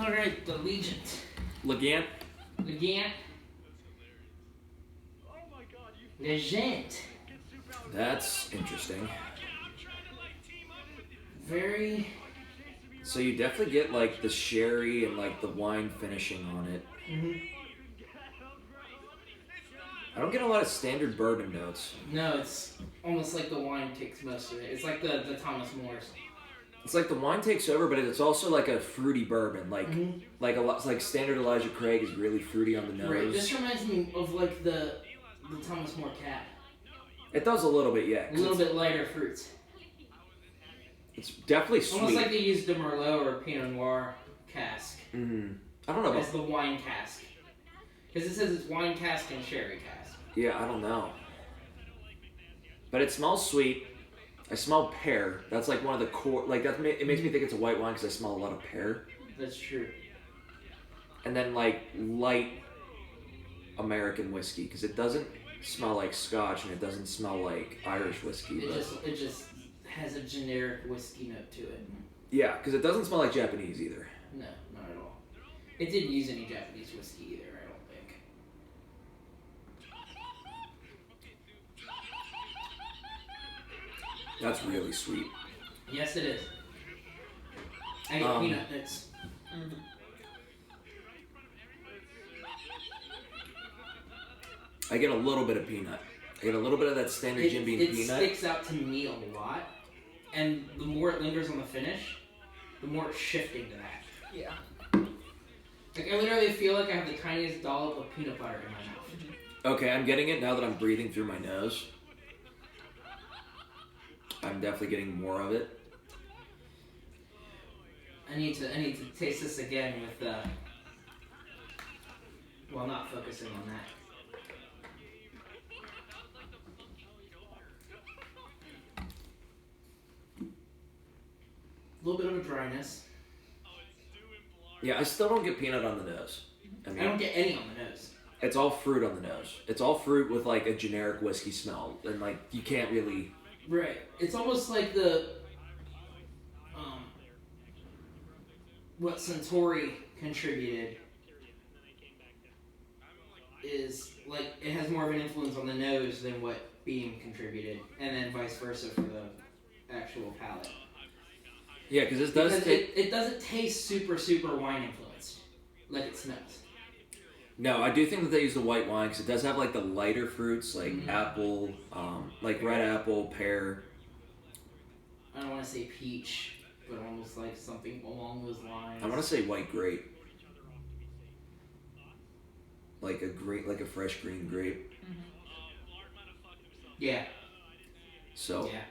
Alright, the Legent. Legent? Legent. Legent. That's interesting. Very... So you definitely get like the sherry and like the wine finishing on it. Mm-hmm. I don't get a lot of standard bourbon notes. No, it's almost like the wine takes most of it. It's like the Thomas Moore's. It's like the wine takes over, but it's also like a fruity bourbon. Like like a lot like standard Elijah Craig is really fruity on the nose. Right. This reminds me of like the Thomas More cap. It does a little bit, yeah. A little bit lighter fruits. It's definitely sweet. Almost like they used the Merlot or Pinot Noir cask. Mm-hmm. I don't know about... As the wine cask. Because it says it's wine cask and sherry cask. Yeah, I don't know. But it smells sweet. I smell pear. That's like one of the core... Like, it makes me think it's a white wine because I smell a lot of pear. That's true. And then, like, light American whiskey. Because it doesn't smell like Scotch and it doesn't smell like Irish whiskey. It just has a generic whiskey note to it. Yeah, because it doesn't smell like Japanese either. No, not at all. It didn't use any Japanese whiskey either, I don't think. That's really sweet. Yes, it is. I get peanut nuts. I get a little bit of peanut. I get a little bit of that standard Jim Beam peanut. It sticks out to me a lot, and the more it lingers on the finish, the more it's shifting to that. Yeah. Like, I literally feel like I have the tiniest dollop of peanut butter in my mouth. Okay, I'm getting it now that I'm breathing through my nose. I'm definitely getting more of it. I need to taste this again with while not focusing on that. A little bit of a dryness. Yeah, I still don't get peanut on the nose. I don't get any on the nose. It's all fruit on the nose. It's all fruit with like a generic whiskey smell, and like you can't really. Right. It's almost like the what Centauri contributed is like it has more of an influence on the nose than what Beam contributed, and then vice versa for the actual palate. Yeah, because this does. It doesn't taste super wine influenced like it smells. No, I do think that they use the white wine because it does have like the lighter fruits like apple, like red apple, pear. I don't want to say peach, but almost like something along those lines. I want to say white grape, like a fresh green grape. Yeah. So yeah.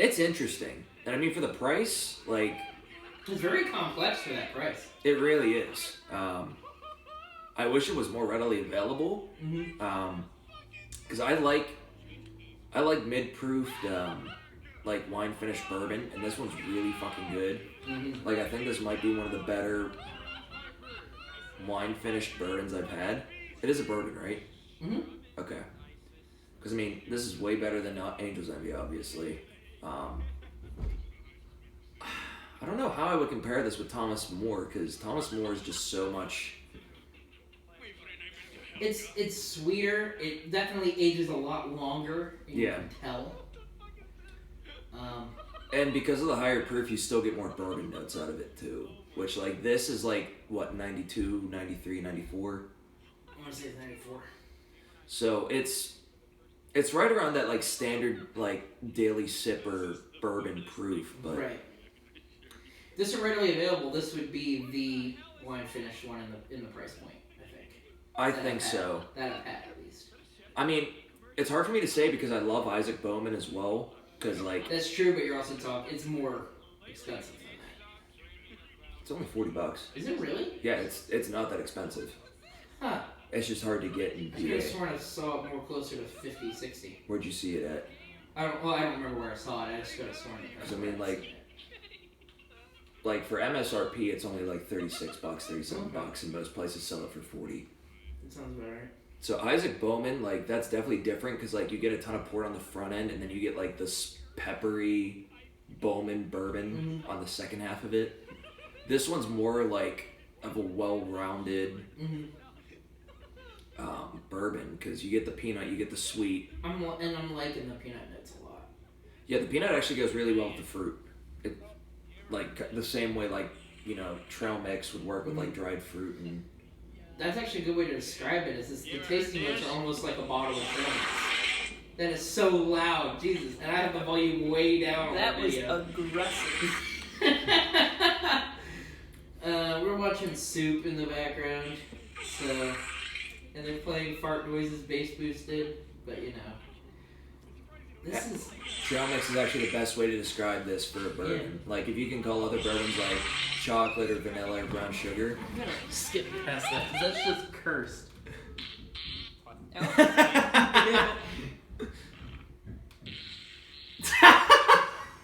It's interesting, and I mean for the price, like it's very complex for that price. It really is. I wish it was more readily available. Because I like mid-proofed, like wine finished bourbon, and this one's really fucking good. Like I think this might be one of the better wine finished bourbons I've had. It is a bourbon, right? Okay. Because I mean, this is way better than Angel's Envy, obviously. I don't know how I would compare this with Thomas More, because Thomas More is just so much... It's sweeter. It definitely ages a lot longer. You can tell. And because of the higher proof, you still get more bourbon notes out of it, too. Which, like, this is like, what, 92, 93, 94? I want to say it's 94. So it's right around that, like, standard, like, daily sipper bourbon proof, but... Right. If this were readily available, this would be the wine finished one in the price point, I think. I think so. That I've had, at least. I mean, it's hard for me to say because I love Isaac Bowman as well, because, like... That's true, but you're also talking... It's more expensive than that. It's only $40. Is it really? Yeah, it's not that expensive. Huh. It's just hard to get in PA. I could have sworn I saw it more closer to 50, 60. Where'd you see it at? I don't remember where I saw it. I just could have sworn it. Because I mean, like for MSRP, it's only like $36, $37, and most places sell it for $40. That sounds about right. So Isaac Bowman, like that's definitely different because like you get a ton of port on the front end, and then you get like this peppery Bowman bourbon on the second half of it. This one's more like of a well-rounded bourbon because you get the peanut, you get the sweet. I'm liking the peanut notes a lot. Yeah, the peanut actually goes really well with the fruit. It, like the same way like, you know, trail mix would work with like dried fruit and. That's actually a good way to describe it. Is the tasting notes are almost like a bottle of trail mix. That is so loud, Jesus! And I have the volume way down. That was aggressive. We're watching Soup in the background, so, and they're playing fart noises, bass boosted. But you know, this is trail mix is actually the best way to describe this for a bourbon. Yeah. Like if you can call other bourbons like chocolate or vanilla or brown sugar. I'm gonna skip past that because that's just cursed.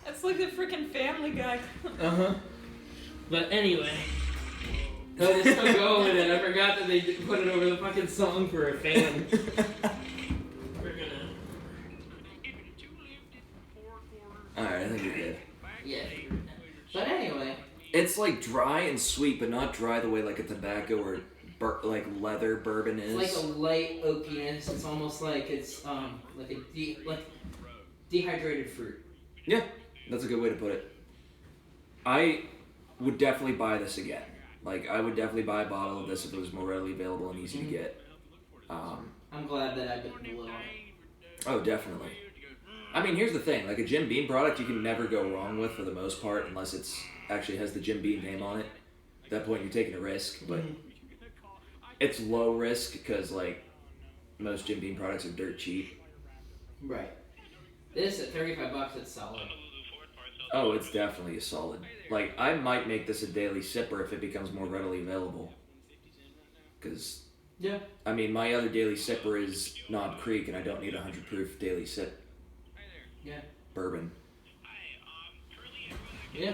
That's like the freaking Family Guy. But anyway, they're still going, and I forgot that they put it over the fucking song for a fan. We're gonna. Alright, I think you're good. Yeah. But anyway. It's like dry and sweet, but not dry the way like a tobacco or like leather bourbon is. It's like a light oakiness. It's almost like it's like a dehydrated fruit. Yeah, that's a good way to put it. I would definitely buy this again. Like I would definitely buy a bottle of this if it was more readily available and easy to get. I'm glad that I bit the lid on it. Oh, definitely. I mean, here's the thing. Like a Jim Beam product, you can never go wrong with for the most part, unless it's actually has the Jim Beam name on it. At that point, you're taking a risk, but it's low risk because like most Jim Beam products are dirt cheap. Right. This at $35, it's solid. Oh, it's definitely a solid. Like I might make this a daily sipper if it becomes more readily available. Because yeah, I mean, my other daily sipper is Knob Creek, and I don't need a 100 proof daily sip. Yeah. Bourbon. Yeah.